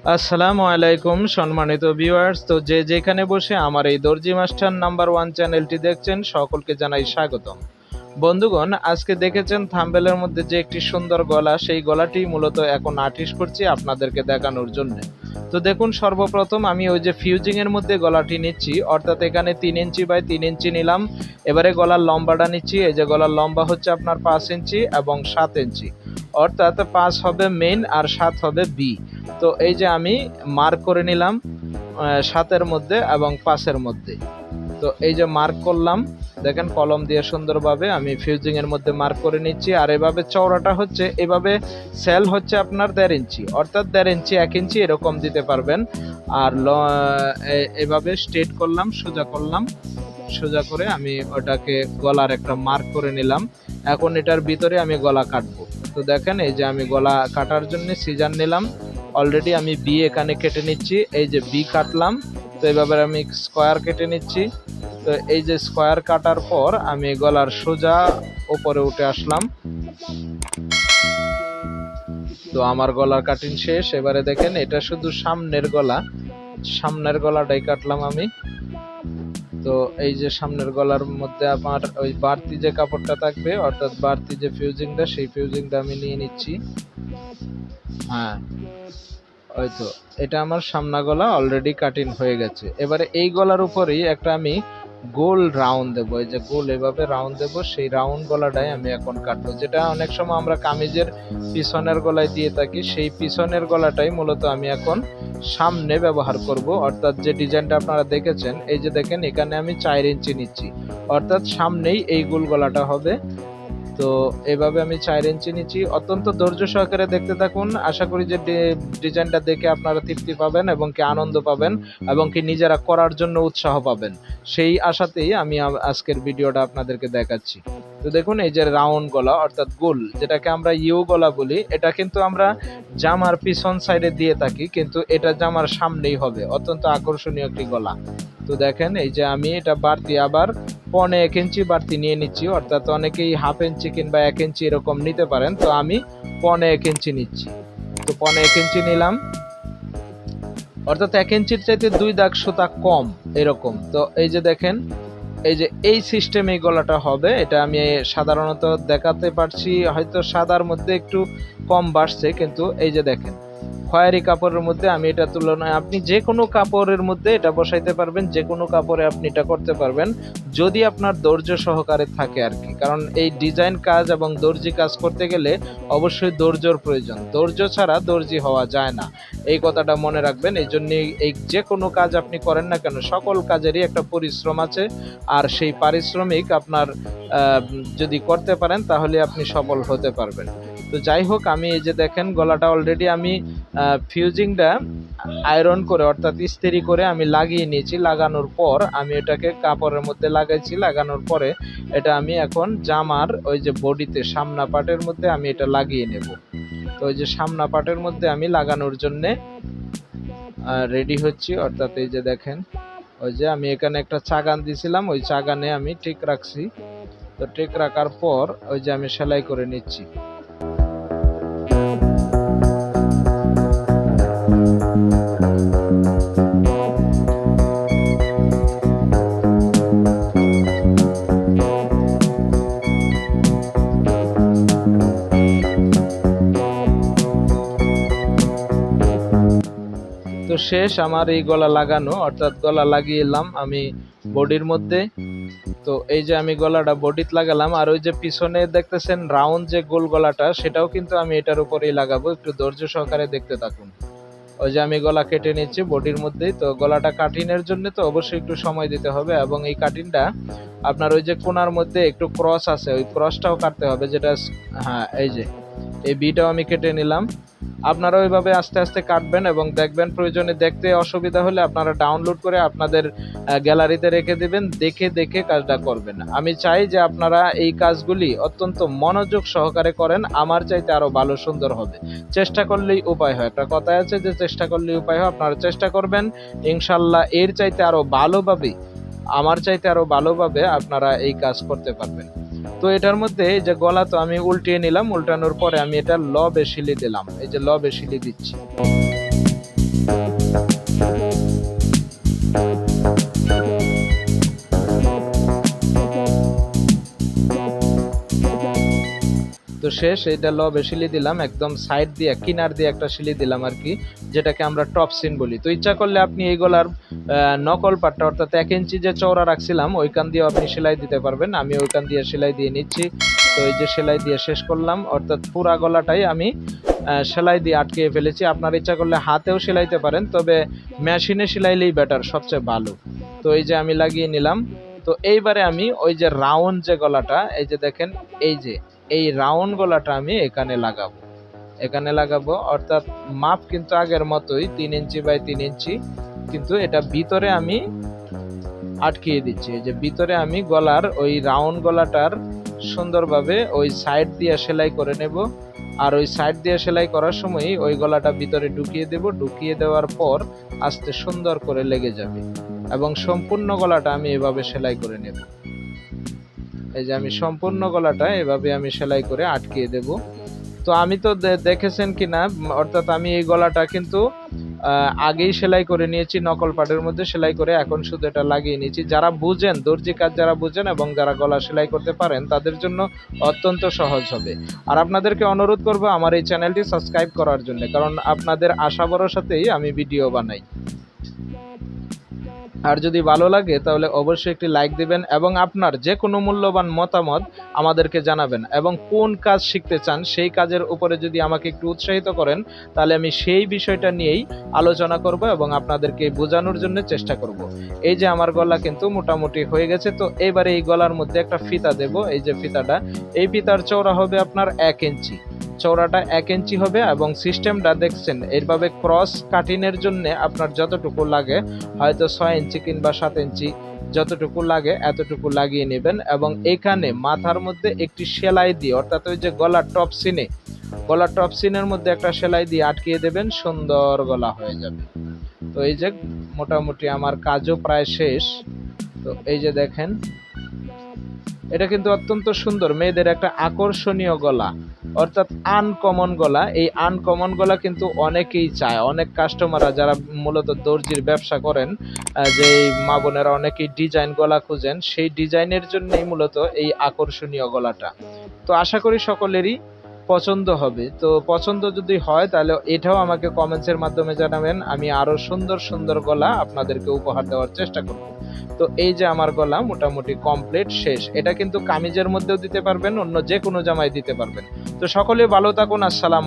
আসসালামু আলাইকুম সম্মানিত ভিউয়ার্স, তো যে যেখানে বসে আমার এই দর্জি মাস্টার নাম্বার 1 চ্যানেলটি দেখছেন সকলকে জানাই স্বাগতম। বন্ধুগণ, আজকে দেখেছেন থাম্বনেলের মধ্যে যে একটি সুন্দর গলা, সেই গলাটি মূলত এখন আর্টিস্ট করছি আপনাদেরকে দেখানোর জন্য। তো দেখুন, সর্বপ্রথম আমি ওই যে ফিউজিং এর মধ্যে গলাটি নিচ্ছি, অর্থাৎ এখানে 3 ইঞ্চি বাই 3 ইঞ্চি নিলাম। এবারে গলার লম্বাটা নিচ্ছি, এই যে গলার লম্বা হচ্ছে আপনার 5 ইঞ্চি এবং 7 ইঞ্চি, অর্থাৎ 5 হবে মেইন আর 7 হবে বি। তো এই যে আমি মার্ক করে নিলাম 7-এর মধ্যে এবং 5-এর মধ্যে। তো এই যে মার্ক করলাম, দেখেন কলম দিয়ে সুন্দরভাবে আমি ফিউজিং এর মধ্যে মার্ক করে নিচ্ছি। আর এভাবে চওড়াটা হচ্ছে, এভাবে সেল হচ্ছে আপনার 1.5 ইঞ্চি, অর্থাৎ 1.5 ইঞ্চি 1 ইঞ্চি এরকম দিতে পারবেন। আর এভাবে স্ট্রেট করলাম, সোজা করলাম, সোজা করে আমি ওটাকে গলার একটা মার্ক করে নিলাম। এখন এটার ভিতরে আমি গলা কাটবো। তো দেখেন, এই যে আমি গলা কাটার জন্য সিজার নিলাম। অলরেডি আমি বি এখানে কেটে নিচ্ছি, এই যে বি কাটলাম। তো এইভাবে আমি স্কোয়ার কেটে নিচ্ছি। তো এই যে স্কোয়ার কাটার পর আমি গলার সোজা উপরে উঠে আসলাম। তো আমার গলার কাটিং শেষ। এবারে দেখেন, এটা শুধু সামনের গলা, সামনের গলাটাই কাটলাম আমি। তো এই যে সামনের গলার মধ্যে আমার ওই বাড়তি যে কাপড়টা থাকবে, অর্থাৎ বাড়তি যে ফিউজিংটা, সেই ফিউজিংটা আমি নিয়ে নিচ্ছি। হ্যাঁ, ওই তো, এটা আমার সামনা গলা অলরেডি কাটিং হয়ে গেছে। এবারে এই গলার উপরেই একটা আমি গোল রাউন্ড দেবো, এই যে গোল এভাবে রাউন্ড দেবো, সেই রাউন্ড গলাটাই আমি এখন কাটবো, যেটা অনেক সময় আমরা কামিজের পিছনের গলায় দিয়ে থাকি। সেই পিছনের গলাটাই মূলত আমি এখন সামনে ব্যবহার করব, অর্থাৎ যে ডিজাইনটা আপনারা দেখেছেন, এই যে দেখেন এখানে আমি 4 ইঞ্চি নিচ্ছি, অর্থাৎ সামনেই এই গোল গলাটা হবে। তো এভাবে আমি 4 ইঞ্চি নিচ্ছি। অত্যন্ত ধৈর্য সহকারে দেখতে থাকুন, আশা করি যে ডিজাইনটা দেখে আপনারা তৃপ্তি পাবেন এবং কি আনন্দ পাবেন এবং কি নিজেরা করার জন্য উৎসাহ পাবেন, সেই আশাতেই আমি আজকের ভিডিওটা আপনাদেরকে দেখাচ্ছি। তো দেখুন, এই যে রাউন্ড গলা অর্থাৎ গোল, যেটাকে আমরা ইউ গলা বলি, এটা কিন্তু আমরা জামার পিছন সাইডে দিয়ে থাকি, কিন্তু এটা জামার সামনেই হবে। অত্যন্ত আকর্ষণীয় একটি গলা। তো দেখেন, এই যে আমি এটা বাড়তি আবার 1.5 ইঞ্চি বাড়তি নিয়ে নিচ্ছি, অর্থাৎ অনেকেই 1/2 ইঞ্চি কিংবা 1 ইঞ্চি এরকম নিতে পারেন। তো আমি 1.5 ইঞ্চি নিচ্ছি। তো 1.5 ইঞ্চি নিলাম, অর্থাৎ 1 ইঞ্চির চাইতে 2 দাগ সুতা কম এরকম। তো এই যে দেখেন, এই যে এই সিস্টেমে গলাটা হবে। এটা আমি সাধারণত দেখাতে পারছি, হয়তো সাদার মধ্যে একটু কম বাড়ছে, কিন্তু এই যে দেখেন খয়েরি কাপড়ের মধ্যে আমি এটা তুলনায়, আপনি যে কোনো কাপড়ের মধ্যে এটা বসাইতে পারবেন, যে কোনো কাপড়ে আপনি এটা করতে পারবেন, যদি আপনার ধৈর্য সহকারে থাকে আর কি। কারণ এই ডিজাইন কাজ এবং দর্জি কাজ করতে গেলে অবশ্যই ধৈর্যর প্রয়োজন, ধৈর্য ছাড়া দর্জি হওয়া যায় না, এই কথাটা মনে রাখবেন। এই জন্য এই যে কোনো কাজ আপনি করেন না কেন, সকল কাজেরই একটা পরিশ্রম আছে। আর সেই পারিশ্রমিক আপনার যদি করতে পারেন, তাহলে আপনি সফল হতে পারবেন। তো যাই হোক, আমি এই যে দেখেন গলাটা অলরেডি আমি ফিউজিংটা আয়রন করে, অর্থাৎ ইস্ত্রি করে আমি লাগিয়ে নিয়েছি। লাগানোর পর আমি এটাকে কাপড়ের মধ্যে লাগাইছি। লাগানোর পরে এটা আমি এখন জামার ওই যে বডিতে সামনা পাটের মধ্যে আমি এটা লাগিয়ে নেব। তো ওই যে সামনা পাটের মধ্যে আমি লাগানোর জন্য রেডি হচ্ছি, অর্থাৎ এই যে দেখেন, ওই যে আমি এখানে একটা চাগান দিছিলাম, ওই চাগানে আমি ঠিক রাখছি। তো ঠিক রাখার পর ওই যে আমি সেলাই করে নিচ্ছি। তো শেষ আমার এই গলা লাগানো, অর্থাৎ গলা লাগিয়ে এলাম আমি বডির মধ্যে। তো এই যে আমি গলাটা বডিতে লাগালাম, আর ওই যে পিছনে দেখতেছেন রাউন্ড যে গোল গলাটা, সেটাও কিন্তু আমি এটার উপরেই লাগাবো। একটু ধৈর্য সহকারে দেখতে থাকুন। ওই যে আমি গলা কেটে নিচ্ছি বডির মধ্যেই। তো গলাটা কাটিংয়ের জন্য তো অবশ্যই একটু সময় দিতে হবে, এবং এই কাটিংটা আপনার ওই যে কোনার মধ্যে একটু ক্রস আছে, ওই ক্রসটাও কাটতে হবে, যেটা, হ্যাঁ, এই যে এই বিটাও আমি কেটে নিলাম। আপনারা ওইভাবে আস্তে আস্তে কাটবেন এবং দেখবেন, প্রয়োজনে দেখতে অসুবিধা হলে আপনারা ডাউনলোড করে আপনাদের গ্যালারিতে রেখে দেবেন, দেখে দেখে কাজটা করবেন। আমি চাই যে আপনারা এই কাজগুলি অত্যন্ত মনোযোগ সহকারে করেন, আমার চাইতে আরো ভালো সুন্দর হবে। চেষ্টা করলেই উপায় হয়, একটা কথা আছে যে চেষ্টা করলেই উপায় হয়। আপনারা চেষ্টা করবেন, ইনশাল্লাহ এর চাইতে আরো ভালোভাবে, আমার চাইতে আরো ভালোভাবে আপনারা এই কাজ করতে পারবেন। তো এটার মধ্যে এই যে গলা তো আমি উল্টিয়ে নিলাম, উল্টানোর পরে আমি এটা লবে শিলি দিলাম, এই যে লবে শিলি দিচ্ছি। শেষ, এইটা লবে শিলি দিলাম, একদম সাইড দিয়ে কিনার দিয়ে একটা শিলি দিলাম আর কি, যেটাকে আমরা টপ সিন বলি। তো ইচ্ছা করলে আপনি এই গলার নকল পাটটা অর্থাৎ 1 ইঞ্চি যে চওড়া রাখছিলাম ওইখান দিয়েও আপনি সেলাই দিতে পারবেন। আমি ওইখান দিয়ে সেলাই দিয়ে নিচ্ছি। তো এই যে সেলাই দিয়ে শেষ করলাম, অর্থাৎ পুরা গলাটাই আমি সেলাই দিয়ে আটকে ফেলেছি। আপনার ইচ্ছা করলে হাতেও সেলাইতে পারেন, তবে মেশিনে সেলাইলেই বেটার, সবচেয়ে ভালো। তো এই যে আমি লাগিয়ে নিলাম। তো এইবারে আমি ওই যে রাউন্ড যে গলাটা, এই যে দেখেন, এই যে এই রাউন্ড গলাটা আমি এখানে লাগাবো, অর্থাৎ মাপ কিন্তু আগের মতোই 3 ইঞ্চি বাই 3 ইঞ্চি, কিন্তু এটা ভিতরে আমি আটকিয়ে দিচ্ছি। এই যে ভিতরে আমি গলার ওই রাউন্ড গলাটার সুন্দরভাবে ওই সাইড দিয়ে সেলাই করে নেব। আর ওই সাইড দিয়ে সেলাই করার সময় ওই গলাটা ভিতরে ঢুকিয়ে দেব, ঢুকিয়ে দেওয়ার পর আস্তে সুন্দর করে লেগে যাবে, এবং সম্পূর্ণ গলাটা আমি এভাবে সেলাই করে নেব। এই যে আমি সম্পূর্ণ গলাটা এভাবে আমি সেলাই করে আটকিয়ে দেব। তো আমি তো দেখেছেন কিনা, অর্থাৎ আমি এই গলাটা কিন্তু আগেই সেলাই করে নিয়েছি, নকল পাটের মধ্যে সেলাই করে, এখন শুধু এটা লাগিয়ে নিয়েছি। যারা বুঝেন, দর্জি কাজ যারা বুঝেন এবং যারা গলা সেলাই করতে পারেন, তাদের জন্য অত্যন্ত সহজ হবে। আর আপনাদেরকে অনুরোধ করব আমার এই চ্যানেলটি সাবস্ক্রাইব করার জন্য, কারণ আপনাদের আশা ভরসাতেই আমি ভিডিও বানাই। আর যদি ভালো লাগে তাহলে অবশ্যই একটি লাইক দিবেন, এবং আপনার যে কোনো মূল্যবান মতামত আমাদেরকে জানাবেন, এবং কোন কাজ শিখতে চান সেই কাজের উপরে যদি আমাকে একটু উৎসাহিত করেন, তাহলে আমি সেই বিষয়টা নিয়েই আলোচনা করব এবং আপনাদেরকে বোঝানোর জন্য চেষ্টা করব। এই যে আমার গলা কিন্তু মোটামুটি হয়ে গেছে। তো এবারে এই গলার মধ্যে একটা ফিতা দেব। এই যে ফিতাটা, এই ফিতার চওড়া হবে আপনার 1 ইঞ্চি, চওড়াটা 1 ইঞ্চি হবে, এবং সিস্টেমটা দেখছেন এইভাবে ক্রস কাটিংয়ের জন্য আপনার যতটুকু লাগে, হয়তো 6 ইঞ্চি কিংবা 7 ইঞ্চি, যতটুকু লাগে এতটুকু লাগিয়ে নেবেন। এবং এখানে মাথার মধ্যে একটি সেলাই দিয়ে, অর্থাৎ ওই যে গলার টপ সিনের মধ্যে একটা সেলাই দিয়ে আটকিয়ে দেবেন, সুন্দর গলা হয়ে যাবে। তো এই যে মোটামুটি আমার কাজও প্রায় শেষ। তো এই যে দেখেন, এটা কিন্তু অত্যন্ত সুন্দর, মেয়েদের একটা আকর্ষণীয় গলা, অর্থাৎ আনকমন গলা। এই আনকমন গলা কিন্তু অনেকেই চায়, অনেক কাস্টমাররা যারা মূলত দর্জির ব্যবসা করেন, যে মা বোনেরা অনেকেই ডিজাইন গলা খুঁজেন, সেই ডিজাইনের জন্যই মূলত এই আকর্ষণীয় গলাটা। তো আশা করি সকলেরই পছন্দ হবে। তো পছন্দ যদি হয় তাহলে এটাও আমাকে কমেন্টসের মাধ্যমে জানাবেন, আমি আরো সুন্দর সুন্দর গলা আপনাদেরকে উপহার দেওয়ার চেষ্টা করব। তো এই যে আমার গলা মোটামুটি কমপ্লিট শেষ। এটা কিন্তু কামিজের মধ্যেও দিতে পারবেন, অন্য যে কোনো জামায় দিতে পারবেন। তো সকলে ভালো থাকুন। আসসালাম।